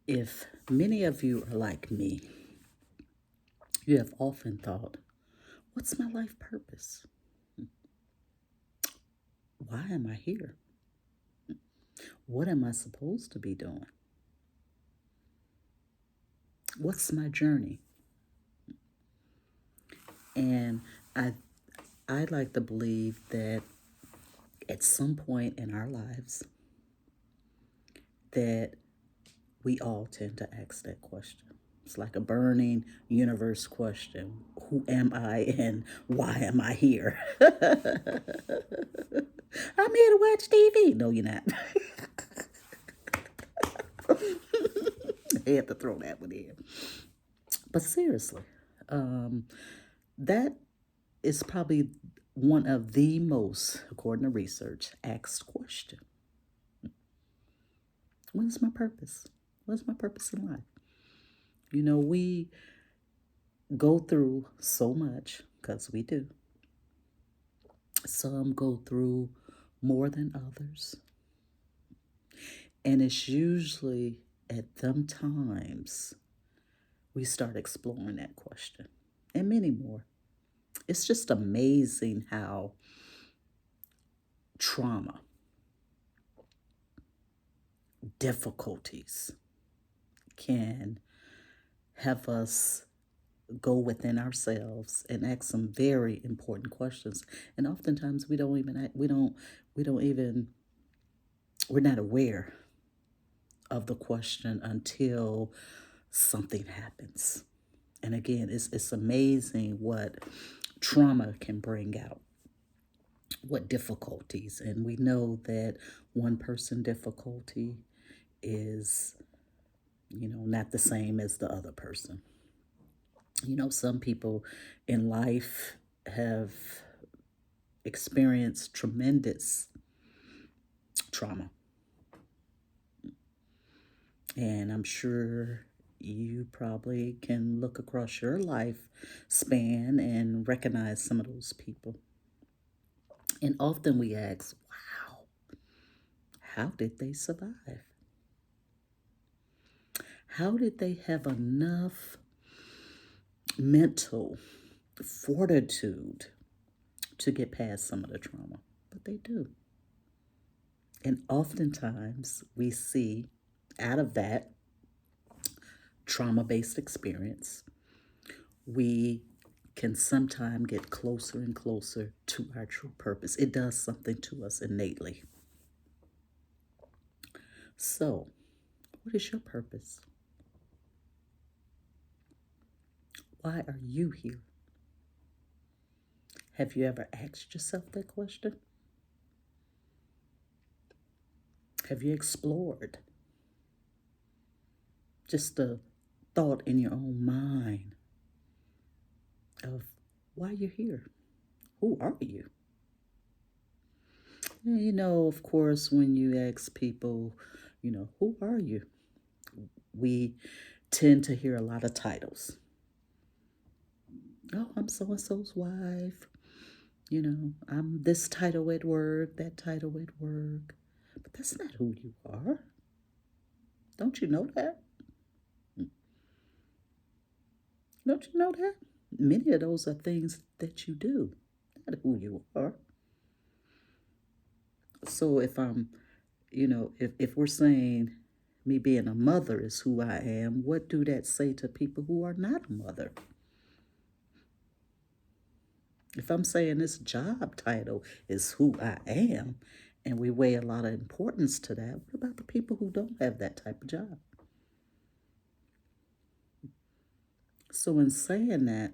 If many of you are like me, you have often thought, what's my life purpose? Why am I here? What am I supposed to be doing? What's my journey? And I I like to believe that at some point in our lives that we all tend to ask that question. It's like a burning universe question. Who am I and why am I here? I'm here to watch TV. No, you're not. I had to throw that one in. But seriously, um, that is probably one of the most, according to research, asked question. What is my purpose? What's my purpose in life? We go through so much, because we do. Some go through more than others. And it's usually at them times we start exploring that question and many more. It's just amazing how trauma, difficulties can have us go within ourselves and ask some very important questions. And oftentimes we don't even, we're not aware of the question until something happens. And again, it's amazing what trauma can bring out, what difficulties. And we know that one person difficulty is, not the same as the other person. Some people in life have experienced tremendous trauma. And I'm sure you probably can look across your life span and recognize some of those people. And often we ask, wow, how did they survive? How did they have enough mental fortitude to get past some of the trauma? But they do. And oftentimes we see out of that trauma based experience, we can sometimes get closer and closer to our true purpose. It does something to us innately. So, what is your purpose? Why are you here? Have you ever asked yourself that question? Have you explored just the thought in your own mind of why you're here? Who are you? Of course, when you ask people, who are you? We tend to hear a lot of titles. Oh, I'm so and so's wife. I'm this title at work, that title at work. But that's not who you are. Don't you know that? Don't you know that? Many of those are things that you do, not who you are. So if we're saying me being a mother is who I am, what do that say to people who are not a mother? If I'm saying this job title is who I am, and we weigh a lot of importance to that, what about the people who don't have that type of job? So in saying that,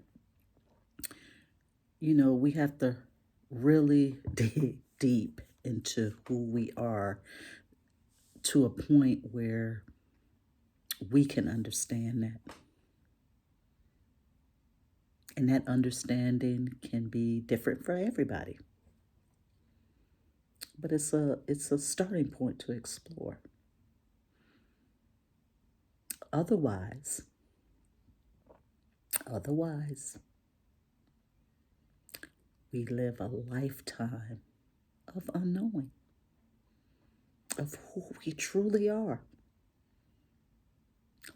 we have to really dig deep into who we are to a point where we can understand that. And that understanding can be different for everybody. But it's a starting point to explore. Otherwise, we live a lifetime of unknowing of who we truly are.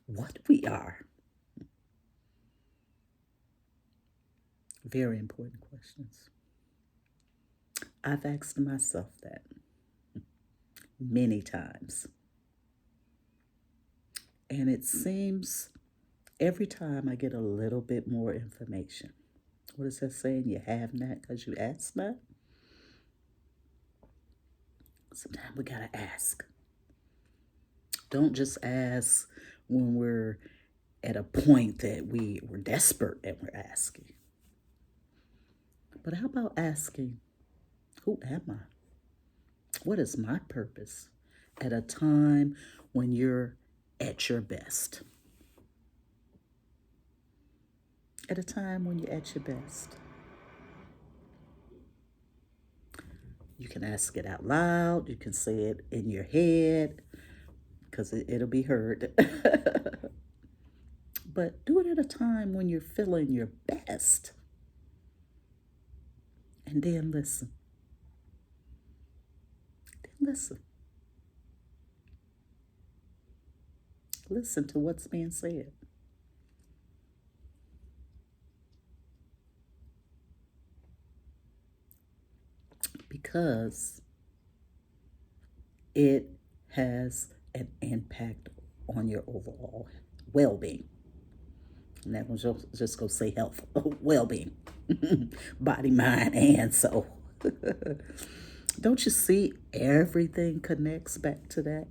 what we are? Very important questions. I've asked myself that many times. And it seems every time I get a little bit more information. What is that saying? You have not because you ask not? Sometimes we got to ask. Don't just ask when we're at a point that we're desperate and we're asking. But how about asking, who am I? What is my purpose at a time when you're at your best? At a time when you're at your best. You can ask it out loud. You can say it in your head because it'll be heard. But do it at a time when you're feeling your best. And then listen. Then listen. Listen to what's being said. Because it has an impact on your overall well being. And that was just going to say health, well being, body, mind, and soul. Don't you see everything connects back to that?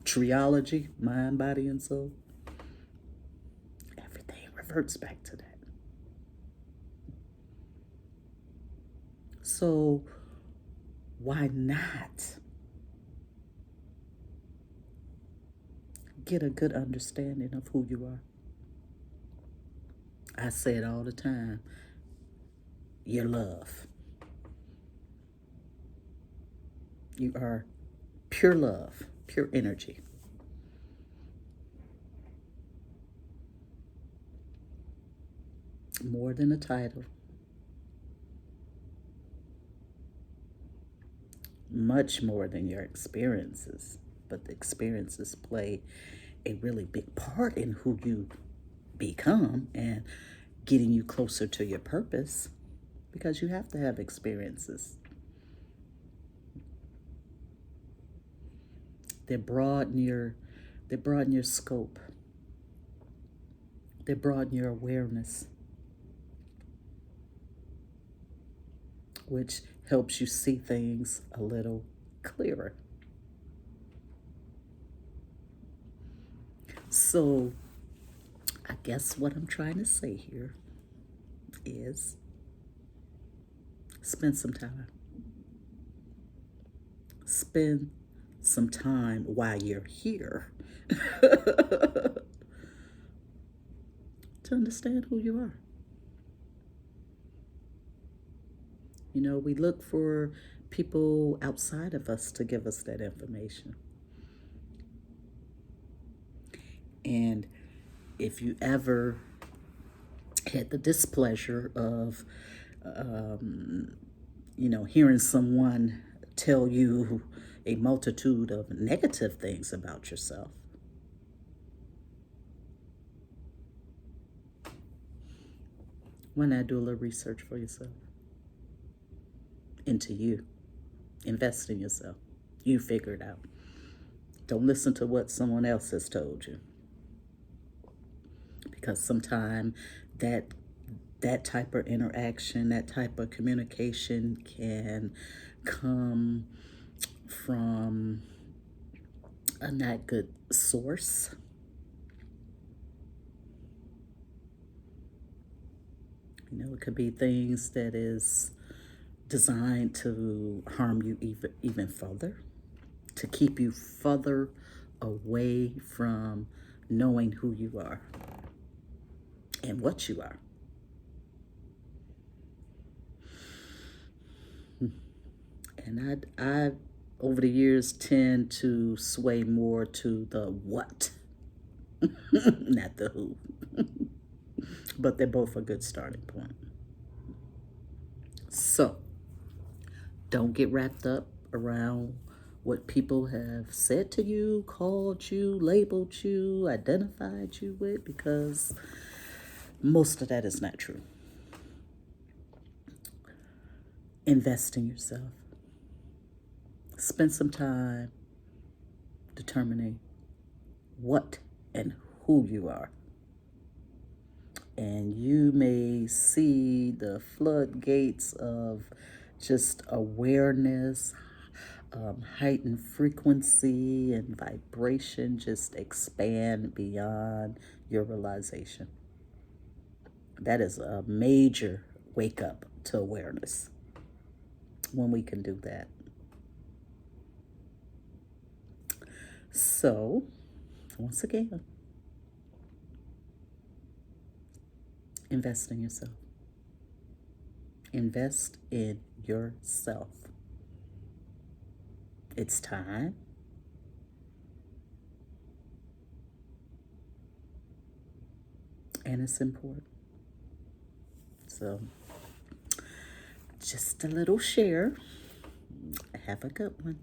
Triology, mind, body, and soul. Everything reverts back to that. So, why not get a good understanding of who you are? I say it all the time. You're love. You are pure love, pure energy. More than a title. Much more than your experiences. But the experiences play a really big part in who you become and getting you closer to your purpose, because you have to have experiences. They broaden your scope. They broaden your awareness, which helps you see things a little clearer. So, I guess what I'm trying to say here is spend some time. Spend some time while you're here to understand who you are. You know, we look for people outside of us to give us that information. And if you ever had the displeasure of, hearing someone tell you a multitude of negative things about yourself, why not do a little research for yourself? Into you. Invest in yourself. You figure it out. Don't listen to what someone else has told you. Because sometimes that type of interaction, that type of communication can come from a not good source. You know, it could be things that is designed to harm you even further, to keep you further away from knowing who you are and what you are. And I over the years tend to sway more to the what, not the who. But they're both a good starting point. So don't get wrapped up around what people have said to you, called you, labeled you, identified you with, because most of that is not true. Invest in yourself. Spend some time determining what and who you are. And you may see the floodgates of just awareness, heightened frequency, and vibration just expand beyond your realization. That is a major wake up to awareness when we can do that. So, once again, invest in yourself. Invest in yourself. It's time. And it's important. So, just a little share. Have a good one.